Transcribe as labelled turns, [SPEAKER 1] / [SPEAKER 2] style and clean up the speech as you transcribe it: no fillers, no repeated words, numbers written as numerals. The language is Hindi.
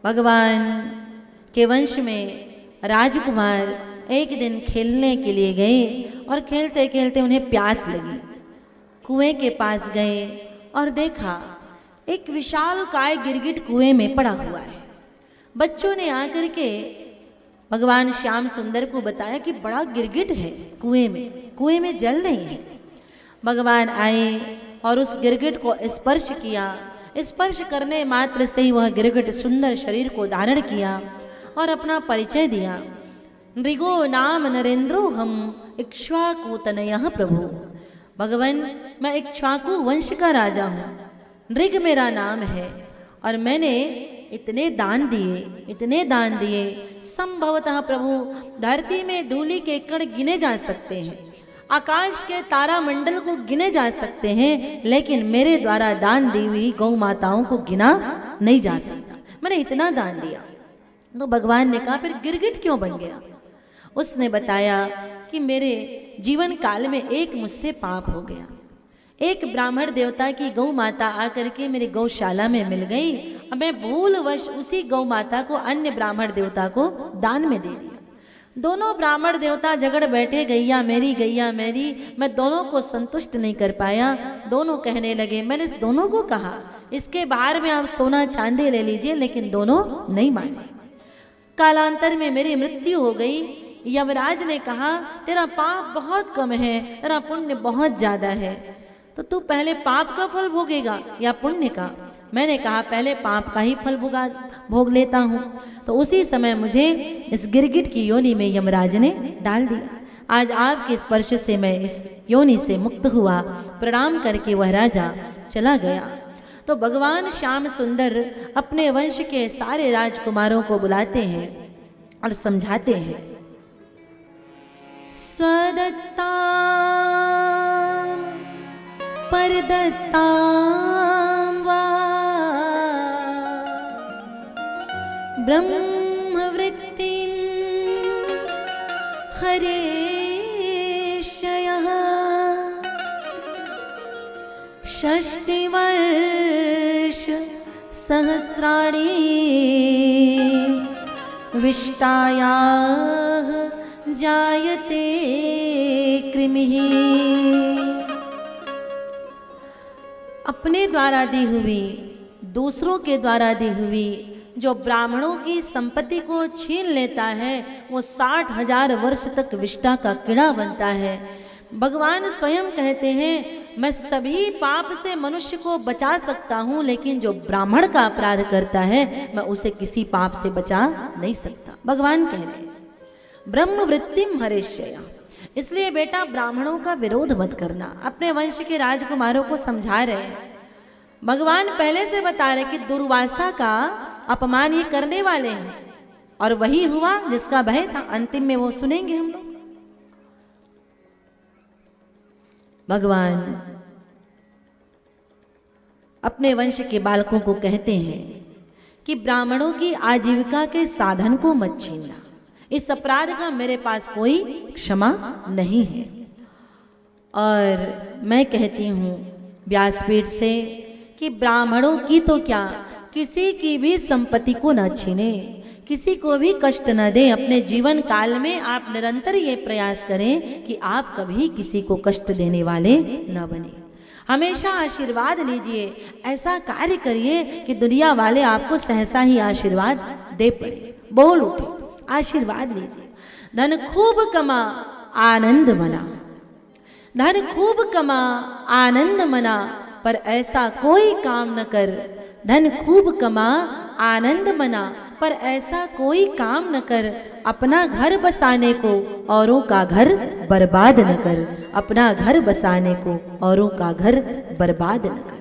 [SPEAKER 1] भगवान के वंश में राजकुमार एक दिन खेलने के लिए गए और खेलते खेलते उन्हें प्यास लगी। कुएं के पास गए और देखा एक विशाल काय गिरगिट कुएं में पड़ा हुआ है। बच्चों ने आकर के भगवान श्याम सुंदर को बताया कि बड़ा गिरगिट है कुएं में जल नहीं है। भगवान आए और उस गिरगिट को स्पर्श किया। स्पर्श करने मात्र से ही वह गिरगिट सुंदर शरीर को धारण किया और अपना परिचय दिया। नृगो नाम नरेंद्रो हम इक्ष्वाकु तनयः प्रभु। भगवान, मैं इक्ष्वाकु वंश का राजा हूँ, नृग मेरा नाम है और मैंने इतने दान दिए संभवतः प्रभु धरती में धूलि के कण गिने जा सकते हैं, आकाश के तारा मंडल को गिने जा सकते हैं, लेकिन मेरे द्वारा दान दी हुई गौ माताओं को गिना नहीं जा सकता। मैंने इतना दान दिया। तो भगवान ने कहा फिर गिरगिट क्यों बन गया? उसने बताया कि मेरे जीवन काल में एक मुझसे पाप हो गया। एक ब्राह्मण देवता की गौ माता आकर के मेरी गौशाला में मिल गई और मैं भूलवश उसी गौ माता को अन्य ब्राह्मण देवता को दान में दे दिया। दोनों ब्राह्मण देवता झगड़ बैठे, गैया मेरी। मैं दोनों को संतुष्ट नहीं कर पाया। दोनों कहने लगे, मैंने दोनों को कहा इसके बाहर में आप सोना चांदी ले लीजिए, लेकिन दोनों नहीं माने। कालांतर में मेरी मृत्यु हो गई। यमराज ने कहा तेरा पाप बहुत कम है, तेरा पुण्य बहुत ज्यादा है, तो तू पहले पाप का फल भोगेगा या पुण्य का? मैंने कहा पहले पाप का ही फल भोग लेता हूँ। तो उसी समय मुझे इस गिरगिट की योनि में यमराज ने डाल दिया। आज आपके स्पर्श से मैं इस योनि से मुक्त हुआ। प्रणाम करके वह राजा चला गया। तो भगवान श्याम सुंदर अपने वंश के सारे राजकुमारों को बुलाते हैं और समझाते हैं। स्वदत्ता परदत्ता वा ब्रह्मवृत्तिं हरेशयः षष्टिवर्ष सहस्राणि विष्टायाः जायते कृमिः। अपने द्वारा दी हुई, दूसरों के द्वारा दी हुई जो ब्राह्मणों की संपत्ति को छीन लेता है वो 60,000 वर्ष तक विष्टा का कीड़ा बनता है। भगवान स्वयं कहते हैं मैं सभी पाप से मनुष्य को बचा सकता हूँ, लेकिन जो ब्राह्मण का अपराध करता है मैं उसे किसी पाप से बचा नहीं सकता। भगवान कह रहे हैं ब्रह्मवृत्तिम हरेशय। इसलिए बेटा ब्राह्मणों का विरोध मत करना। अपने वंश के राजकुमारों को समझा रहे हैं। भगवान पहले से बता रहे कि दुर्वासा का अपमान ये करने वाले हैं और वही हुआ जिसका भय था। अंतिम में वो सुनेंगे हम लोग। भगवान अपने वंश के बालकों को कहते हैं कि ब्राह्मणों की आजीविका के साधन को मत छीनना। इस अपराध का मेरे पास कोई क्षमा नहीं है। और मैं कहती हूँ व्यासपीठ से कि ब्राह्मणों की तो क्या, किसी की भी संपत्ति को न छीने, किसी को भी कष्ट न दें। अपने जीवन काल में आप निरंतर ये प्रयास करें कि आप कभी किसी को कष्ट देने वाले न बने। हमेशा आशीर्वाद लीजिए। ऐसा कार्य करिए कि दुनिया वाले आपको सहसा ही आशीर्वाद दे पड़े। बोल उठे, आशीर्वाद लीजिए। धन खूब कमा आनंद मना, धन खूब कमा आनंद मना, पर ऐसा कोई काम न कर। धन खूब कमा आनंद मना, पर ऐसा कोई काम न कर। अपना घर बसाने को औरों का घर बर्बाद न कर। अपना घर बसाने को औरों का घर बर्बाद न कर।